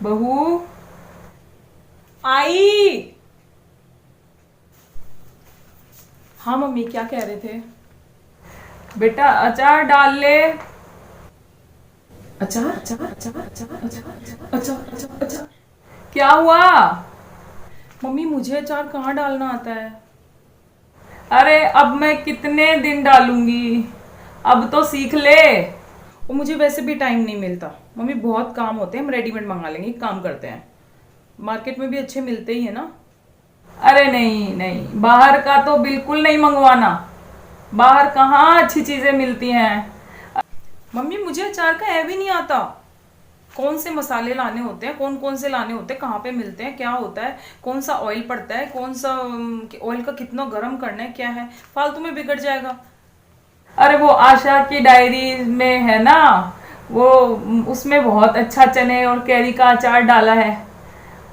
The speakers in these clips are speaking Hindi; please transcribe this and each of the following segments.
बहू आई। हाँ मम्मी, क्या कह रहे थे? बेटा अचार डाल ले। अचार अचार अचार अचार अचार अचार अचार अचार। क्या हुआ? मम्मी मुझे अचार कहाँ डालना आता है? अरे अब मैं कितने दिन डालूंगी, अब तो सीख ले। और मुझे वैसे भी टाइम नहीं मिलता मम्मी, बहुत काम होते हैं। हम रेडीमेड मंगा लेंगे, एक काम करते हैं, मार्केट में भी अच्छे मिलते ही है ना। अरे नहीं नहीं, बाहर का तो बिल्कुल नहीं मंगवाना। बाहर कहाँ अच्छी चीजें मिलती हैं। मम्मी मुझे अचार का है भी नहीं आता। कौन से मसाले लाने होते हैं, कौन कौन से लाने होते हैं, कहाँ पे मिलते हैं, क्या होता है, कौन सा ऑयल पड़ता है, कौन सा ऑयल का कितना गर्म करना है, क्या है, फालतू में बिगड़ जाएगा। अरे वो आशा की डायरी में है ना, वो उसमें बहुत अच्छा चने और कैरी का अचार डाला है,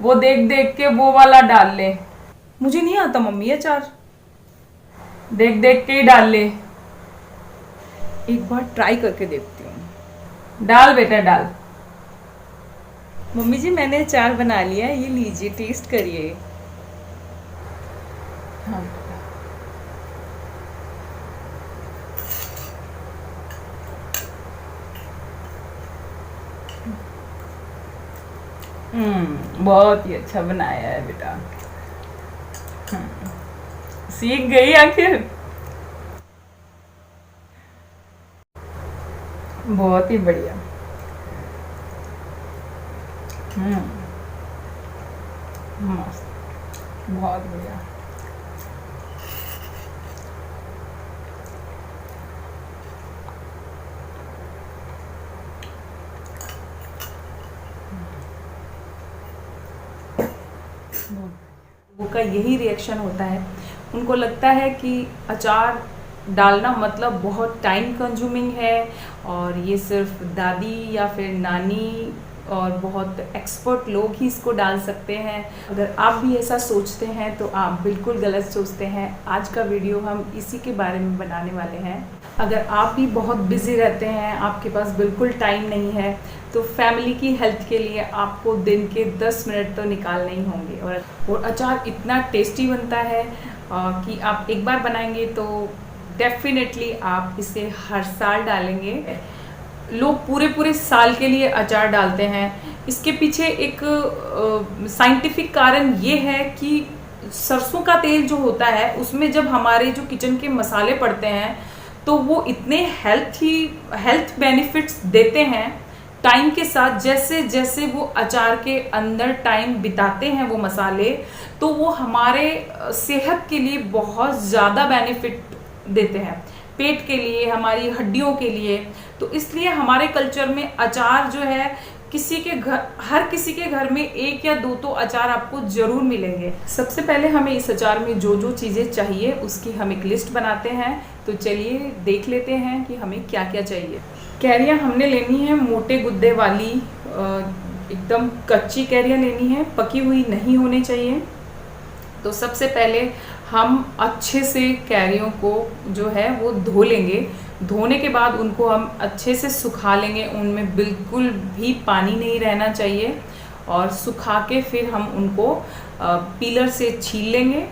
वो देख देख के वो वाला डाल ले। मुझे नहीं आता मम्मी अचार, देख देख के ही डाल ले। एक बार ट्राई करके देखती हूँ। डाल बेटा डाल। मम्मी जी मैंने अचार बना लिया है, ये लीजिए टेस्ट करिए। हाँ। बहुत ही अच्छा बनाया है बेटा। सीख गई आखिर। बहुत ही बढ़िया। हम्म। मस्त, बहुत बढ़िया। लोगों का यही रिएक्शन होता है, उनको लगता है कि अचार डालना मतलब बहुत टाइम कंज्यूमिंग है, और ये सिर्फ दादी या फिर नानी और बहुत एक्सपर्ट लोग ही इसको डाल सकते हैं। अगर आप भी ऐसा सोचते हैं तो आप बिल्कुल गलत सोचते हैं। आज का वीडियो हम इसी के बारे में बनाने वाले हैं। अगर आप भी बहुत बिजी रहते हैं, आपके पास बिल्कुल टाइम नहीं है, तो फैमिली की हेल्थ के लिए आपको दिन के 10 मिनट तो निकालने ही होंगे। और अचार इतना टेस्टी बनता है कि आप एक बार बनाएंगे तो डेफिनेटली आप इसे हर साल डालेंगे। लोग पूरे पूरे साल के लिए अचार डालते हैं। इसके पीछे एक साइंटिफिक कारण ये है कि सरसों का तेल जो होता है उसमें जब हमारे जो किचन के मसाले पड़ते हैं तो वो इतने हेल्थ बेनिफिट्स देते हैं टाइम के साथ। जैसे जैसे वो अचार के अंदर टाइम बिताते हैं वो मसाले, तो वो हमारे सेहत के लिए बहुत ज़्यादा बेनिफिट देते हैं, पेट के लिए, हमारी हड्डियों के लिए। तो इसलिए हमारे कल्चर में अचार जो है किसी के घर, हर किसी के घर में एक या दो तो अचार आपको जरूर मिलेंगे। सबसे पहले हमें इस अचार में जो जो चीज़ें चाहिए उसकी हम एक लिस्ट बनाते हैं। तो चलिए देख लेते हैं कि हमें क्या क्या चाहिए। कैरियाँ हमने लेनी है मोटे गुद्दे वाली, एकदम कच्ची कैरियाँ लेनी है, पकी हुई नहीं होनी चाहिए। तो सबसे पहले हम अच्छे से कैरियों को जो है वो धो लेंगे। धोने के बाद उनको हम अच्छे से सुखा लेंगे, उनमें बिल्कुल भी पानी नहीं रहना चाहिए। और सुखा के फिर हम उनको पीलर से छील लेंगे।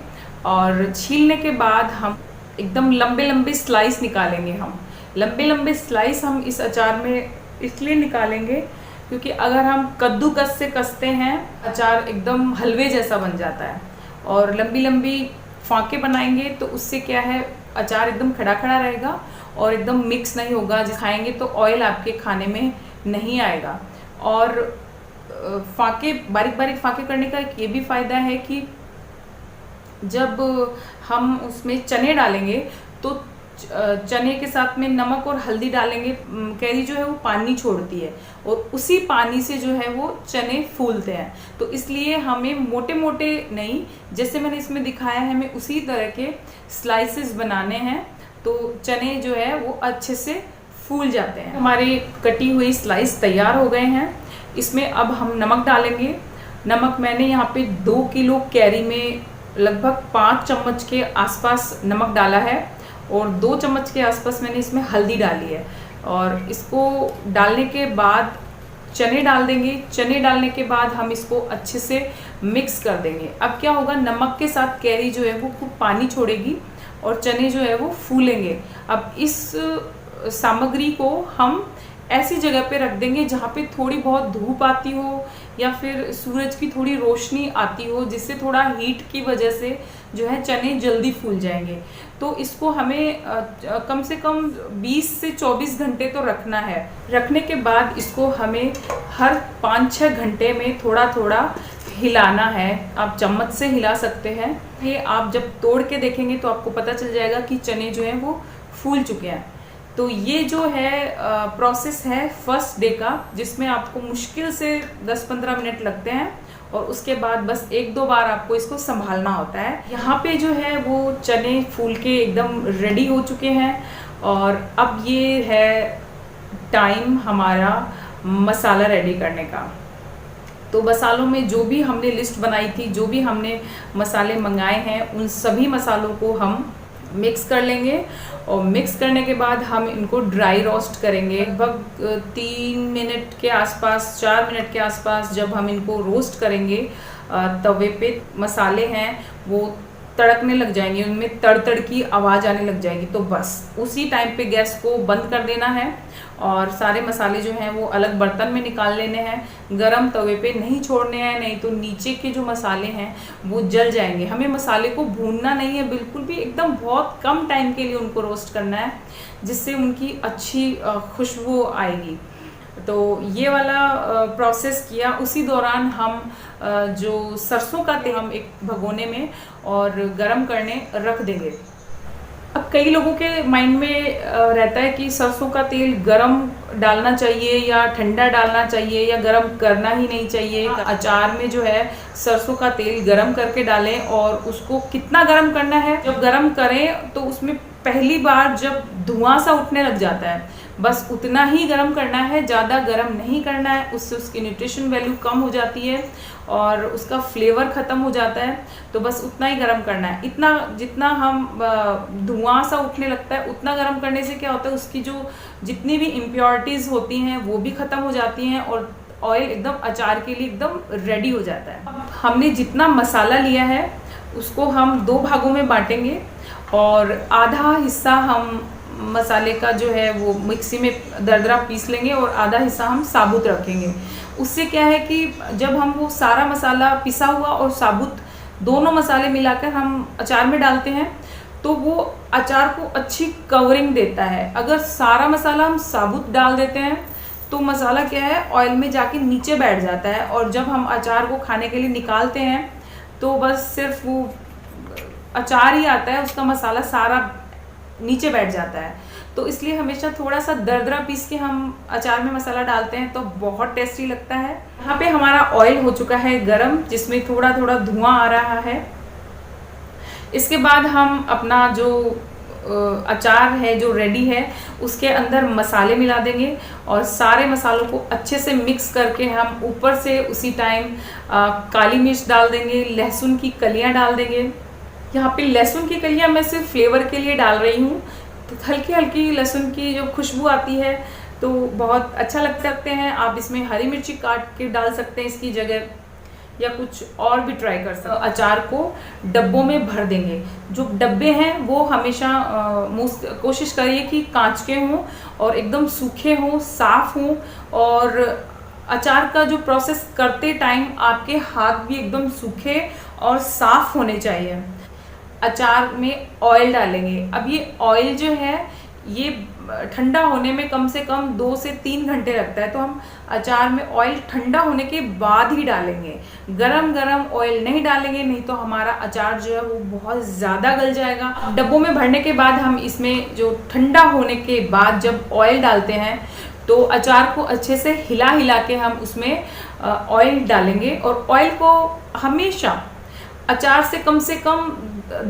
और छीलने के बाद हम एकदम लंबे लंबे स्लाइस निकालेंगे। हम लंबे लंबे स्लाइस हम इस अचार में इसलिए निकालेंगे क्योंकि अगर हम कद्दूकस से कसते हैं अचार एकदम हलवे जैसा बन जाता है। और लंबी लंबी फाँके बनाएंगे तो उससे क्या है, अचार एकदम खड़ा खड़ा रहेगा और एकदम मिक्स नहीं होगा। खाएंगे तो ऑयल आपके खाने में नहीं आएगा। और फाँके, बारीक बारीक फाँके करने का ये भी फ़ायदा है कि जब हम उसमें चने डालेंगे तो चने के साथ में नमक और हल्दी डालेंगे। कैरी जो है वो पानी छोड़ती है और उसी पानी से जो है वो चने फूलते हैं। तो इसलिए हमें मोटे मोटे नहीं, जैसे मैंने इसमें दिखाया है, हमें उसी तरह के स्लाइसेस बनाने हैं तो चने जो है वो अच्छे से फूल जाते हैं। हमारे कटी हुई स्लाइस तैयार हो गए हैं। इसमें अब हम नमक डालेंगे। नमक मैंने यहाँ पे 2 किलो कैरी में लगभग 5 चम्मच के आसपास नमक डाला है और 2 चम्मच के आसपास मैंने इसमें हल्दी डाली है। और इसको डालने के बाद चने डाल देंगे। चने डालने के बाद हम इसको अच्छे से मिक्स कर देंगे। अब क्या होगा, नमक के साथ कैरी जो है वो खूब पानी छोड़ेगी और चने जो है वो फूलेंगे। अब इस सामग्री को हम ऐसी जगह पे रख देंगे जहाँ पे थोड़ी बहुत धूप आती हो या फिर सूरज की थोड़ी रोशनी आती हो, जिससे थोड़ा हीट की वजह से जो है चने जल्दी फूल जाएंगे। तो इसको हमें कम से कम 20 से 24 घंटे तो रखना है। रखने के बाद इसको हमें हर 5-6 घंटे में थोड़ा थोड़ा हिलाना है। आप चम्मच से हिला सकते हैं। ये आप जब तोड़ के देखेंगे तो आपको पता चल जाएगा कि चने जो हैं वो फूल चुके हैं। तो ये जो है प्रोसेस है फर्स्ट डे का, जिसमें आपको मुश्किल से 10-15 मिनट लगते हैं और उसके बाद बस 1-2 बार आपको इसको संभालना होता है। यहाँ पे जो है वो चने फूल के एकदम रेडी हो चुके हैं और अब ये है टाइम हमारा मसाला रेडी करने का। तो मसालों में जो भी हमने लिस्ट बनाई थी, जो भी हमने मसाले मंगाए हैं, उन सभी मसालों को हम मिक्स कर लेंगे और मिक्स करने के बाद हम इनको ड्राई रोस्ट करेंगे। लगभग 3 मिनट के आसपास, 4 मिनट के आसपास जब हम इनको रोस्ट करेंगे तवे पे, मसाले हैं वो तड़कने लग जाएंगे, उनमें तड़ की आवाज़ आने लग जाएगी। तो बस उसी टाइम पे गैस को बंद कर देना है और सारे मसाले जो हैं वो अलग बर्तन में निकाल लेने हैं। गरम तवे पे नहीं छोड़ने हैं, नहीं तो नीचे के जो मसाले हैं वो जल जाएंगे। हमें मसाले को भूनना नहीं है बिल्कुल भी, एकदम बहुत कम टाइम के लिए उनको रोस्ट करना है, जिससे उनकी अच्छी खुशबू आएगी। तो ये वाला प्रोसेस किया। उसी दौरान हम जो सरसों का तेल हम एक भगोने में और गरम करने रख देंगे। अब कई लोगों के माइंड में रहता है कि सरसों का तेल गरम डालना चाहिए या ठंडा डालना चाहिए या गरम करना ही नहीं चाहिए। अचार में जो है सरसों का तेल गरम करके डालें और उसको कितना गरम करना है, जब गरम करें तो उसमें पहली बार जब धुआं सा उठने लग जाता है बस उतना ही गरम करना है, ज़्यादा गरम नहीं करना है। उससे उसकी न्यूट्रिशन वैल्यू कम हो जाती है और उसका फ्लेवर ख़त्म हो जाता है। तो बस उतना ही गरम करना है। इतना जितना हम धुआं सा उठने लगता है उतना गरम करने से क्या होता है, उसकी जो जितनी भी इम्प्योरिटीज़ होती हैं वो भी ख़त्म हो जाती हैं और ऑयल एकदम अचार के लिए एकदम रेडी हो जाता है। अब हमने जितना मसाला लिया है उसको हम 2 भागों में बांटेंगे और आधा हिस्सा हम मसाले का जो है वो मिक्सी में दरदरा पीस लेंगे और आधा हिस्सा हम साबुत रखेंगे। उससे क्या है कि जब हम वो सारा मसाला पिसा हुआ और साबुत दोनों मसाले मिलाकर हम अचार में डालते हैं तो वो अचार को अच्छी कवरिंग देता है। अगर सारा मसाला हम साबुत डाल देते हैं तो मसाला क्या है, ऑयल में जाके नीचे बैठ जाता है और जब हम अचार को खाने के लिए निकालते हैं तो बस सिर्फ वो अचार ही आता है, उसका मसाला सारा नीचे बैठ जाता है। तो इसलिए हमेशा थोड़ा सा दरदरा पीस के हम अचार में मसाला डालते हैं तो बहुत टेस्टी लगता है। यहाँ पे हमारा ऑयल हो चुका है गरम, जिसमें थोड़ा थोड़ा धुआं आ रहा है। इसके बाद हम अपना जो अचार है जो रेडी है उसके अंदर मसाले मिला देंगे और सारे मसालों को अच्छे से मिक्स करके हम ऊपर से उसी टाइम काली मिर्च डाल देंगे, लहसुन की कलियाँ डाल देंगे। यहाँ पे लहसुन की कलियाँ मैं सिर्फ फ्लेवर के लिए डाल रही हूँ, तो हल्की हल्की लहसुन की जो खुशबू आती है तो बहुत अच्छा लग सकते हैं। आप इसमें हरी मिर्ची काट के डाल सकते हैं इसकी जगह, या कुछ और भी ट्राई कर सकते हैं। अचार को डब्बों में भर देंगे। जो डब्बे हैं वो हमेशा कोशिश करिए कि कांच के हों और एकदम सूखे हों, साफ हों और अचार का जो प्रोसेस करते टाइम आपके हाथ भी एकदम सूखे और साफ होने चाहिए। अचार में ऑयल डालेंगे। अब ये ऑयल जो है ये ठंडा होने में कम से कम 2 से 3 घंटे लगता है, तो हम अचार में ऑयल ठंडा होने के बाद ही डालेंगे। गरम गरम ऑयल नहीं डालेंगे, नहीं तो हमारा अचार जो है वो बहुत ज़्यादा गल जाएगा। डब्बों में भरने के बाद हम इसमें जो ठंडा होने के बाद जब ऑयल डालते हैं तो अचार को अच्छे से हिला हिला के हम उसमें ऑयल डालेंगे और ऑयल को हमेशा अचार से कम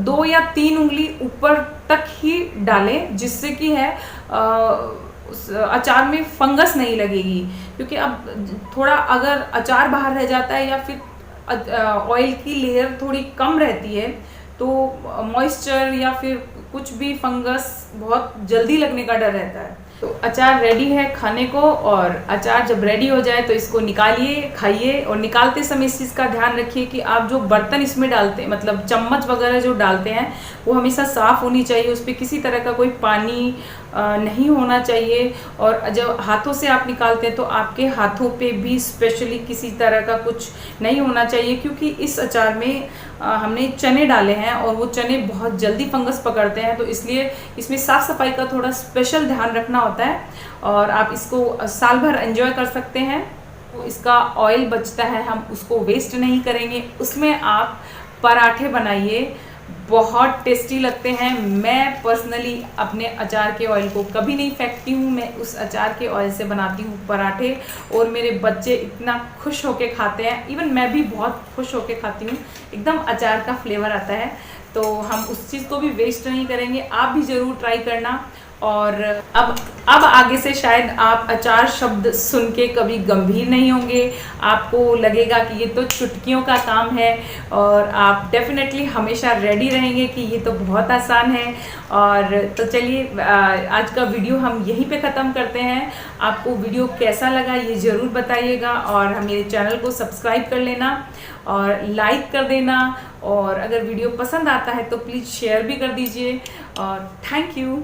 2 या 3 उंगली ऊपर तक ही डालें, जिससे कि है अचार में फंगस नहीं लगेगी। क्योंकि अब थोड़ा अगर अचार बाहर रह जाता है या फिर ऑयल की लेयर थोड़ी कम रहती है तो मॉइस्चर या फिर कुछ भी फंगस बहुत जल्दी लगने का डर रहता है। तो अचार रेडी है खाने को, और अचार जब रेडी हो जाए तो इसको निकालिए, खाइए। और निकालते समय इस चीज़ का ध्यान रखिए कि आप जो बर्तन इसमें डालते हैं, मतलब चम्मच वगैरह जो डालते हैं, वो हमेशा साफ़ होनी चाहिए। उस पर किसी तरह का कोई पानी नहीं होना चाहिए। और जब हाथों से आप निकालते हैं तो आपके हाथों पे भी स्पेशली किसी तरह का कुछ नहीं होना चाहिए, क्योंकि इस अचार में हमने चने डाले हैं और वो चने बहुत जल्दी फंगस पकड़ते हैं। तो इसलिए इसमें साफ़ सफाई का थोड़ा स्पेशल ध्यान रखना होता है, और आप इसको साल भर एंजॉय कर सकते हैं। तो इसका ऑयल बचता है, हम उसको वेस्ट नहीं करेंगे। उसमें आप पराठे बनाइए, बहुत टेस्टी लगते हैं। मैं पर्सनली अपने अचार के ऑयल को कभी नहीं फेंकती हूँ, मैं उस अचार के ऑयल से बनाती हूँ पराठे, और मेरे बच्चे इतना खुश होके खाते हैं। इवन मैं भी बहुत खुश होके खाती हूँ, एकदम अचार का फ्लेवर आता है। तो हम उस चीज़ को भी वेस्ट नहीं करेंगे, आप भी ज़रूर ट्राई करना। और अब आगे से शायद आप अचार शब्द सुन के कभी गंभीर नहीं होंगे, आपको लगेगा कि ये तो चुटकियों का काम है, और आप डेफिनेटली हमेशा रेडी रहेंगे कि ये तो बहुत आसान है। और तो चलिए आज का वीडियो हम यहीं पे ख़त्म करते हैं। आपको वीडियो कैसा लगा ये ज़रूर बताइएगा, और मेरे चैनल को सब्सक्राइब कर लेना और लाइक कर देना, और अगर वीडियो पसंद आता है तो प्लीज़ शेयर भी कर दीजिए। और थैंक यू।